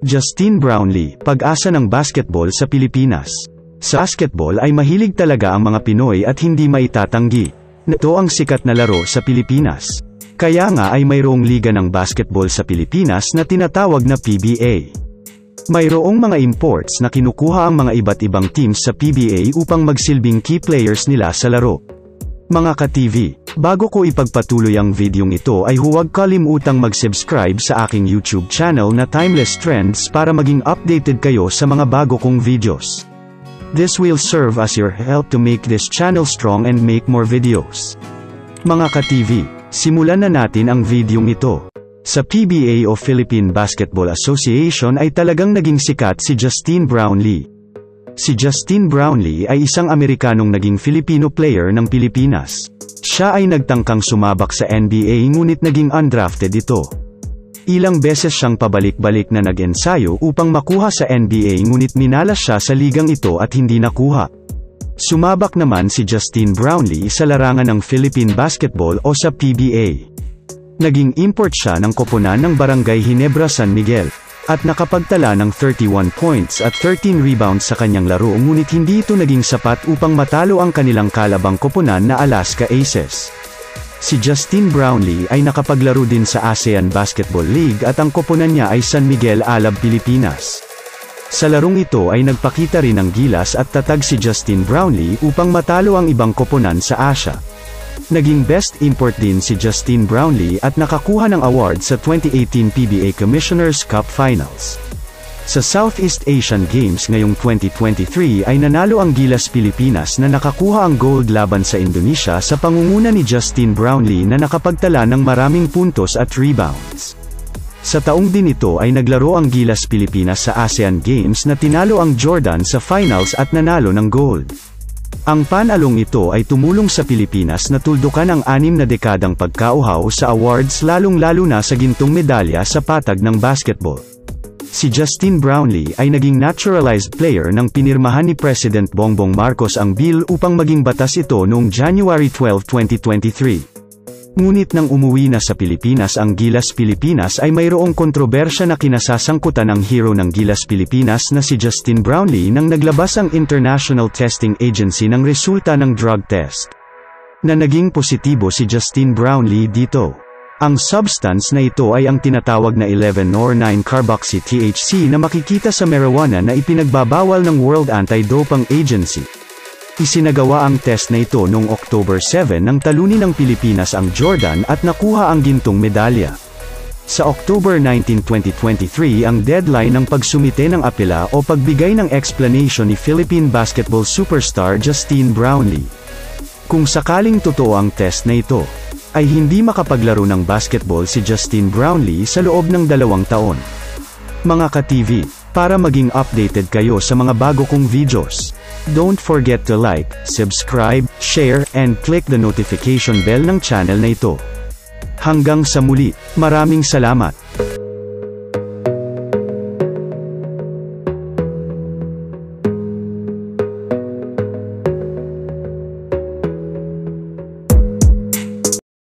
Justine Brownlee, pag-asa ng basketball sa Pilipinas. Sa basketball ay mahilig talaga ang mga Pinoy at hindi maitatanggi. Ito ang sikat na laro sa Pilipinas. Kaya nga ay mayroong liga ng basketball sa Pilipinas na tinatawag na PBA. Mayroong mga imports na kinukuha ang mga iba't ibang teams sa PBA upang magsilbing key players nila sa laro. Mga ka-TV, bago ko ipagpatuloy ang videong ito ay huwag kalimutang mag-subscribe sa aking YouTube channel na Timeless Trends para maging updated kayo sa mga bago kong videos. This will serve as your help to make this channel strong and make more videos. Mga ka-TV, simulan na natin ang videong ito. Sa PBA o Philippine Basketball Association ay talagang naging sikat si Justine Brownlee. Si Justine Brownlee ay isang Amerikanong naging Filipino player ng Pilipinas. Siya ay nagtangkang sumabak sa NBA ngunit naging undrafted ito. Ilang beses siyang pabalik-balik na nag-ensayo upang makuha sa NBA ngunit minalas siya sa ligang ito at hindi nakuha. Sumabak naman si Justine Brownlee sa larangan ng Philippine Basketball o sa PBA. Naging import siya ng koponan ng Barangay Ginebra San Miguel, at nakapagtala ng 31 points at 13 rebounds sa kanyang laro ngunit hindi ito naging sapat upang matalo ang kanilang kalabang koponan na Alaska Aces. Si Justine Brownlee ay nakapaglaro din sa ASEAN Basketball League at ang koponan niya ay San Miguel Alab, Pilipinas. Sa larong ito ay nagpakita rin ng gilas at tatag si Justine Brownlee upang matalo ang ibang koponan sa Asia. Naging best import din si Justine Brownlee at nakakuha ng award sa 2018 PBA Commissioner's Cup Finals. Sa Southeast Asian Games ngayong 2023 ay nanalo ang Gilas Pilipinas na nakakuha ang gold laban sa Indonesia sa pangunguna ni Justine Brownlee na nakapagtala ng maraming puntos at rebounds. Sa taong din ito ay naglaro ang Gilas Pilipinas sa ASEAN Games na tinalo ang Jordan sa finals at nanalo ng gold. Ang panalong ito ay tumulong sa Pilipinas na tuldukan ang 6 na dekadang pagkauhaw sa awards lalong-lalo na sa gintong medalya sa patag ng basketball. Si Justine Brownlee ay naging naturalized player nang pinirmahan ni President Bongbong Marcos ang bill upang maging batas ito noong January 12, 2023. Ngunit nang umuwi na sa Pilipinas ang Gilas Pilipinas ay mayroong kontrobersya na kinasasangkutan ang hero ng Gilas Pilipinas na si Justine Brownlee nang naglabas ang International Testing Agency ng resulta ng drug test. Na naging positibo si Justine Brownlee dito. Ang substance na ito ay ang tinatawag na 11 or 9-carboxy THC na makikita sa marijuana na ipinagbabawal ng World Anti-Doping Agency. Isinagawa ang test na ito noong October 7 nang talunin ng Pilipinas ang Jordan at nakuha ang gintong medalya. Sa October 19, 2023 ang deadline ng pagsumite ng apela o pagbigay ng explanation ni Philippine basketball superstar Justine Brownlee. Kung sakaling totoo ang test na ito, ay hindi makapaglaro ng basketball si Justine Brownlee sa loob ng 2 taon. Mga ka-TV, para maging updated kayo sa mga bago kong videos, don't forget to like, subscribe, share, and click the notification bell ng channel na ito. Hanggang sa muli, maraming salamat.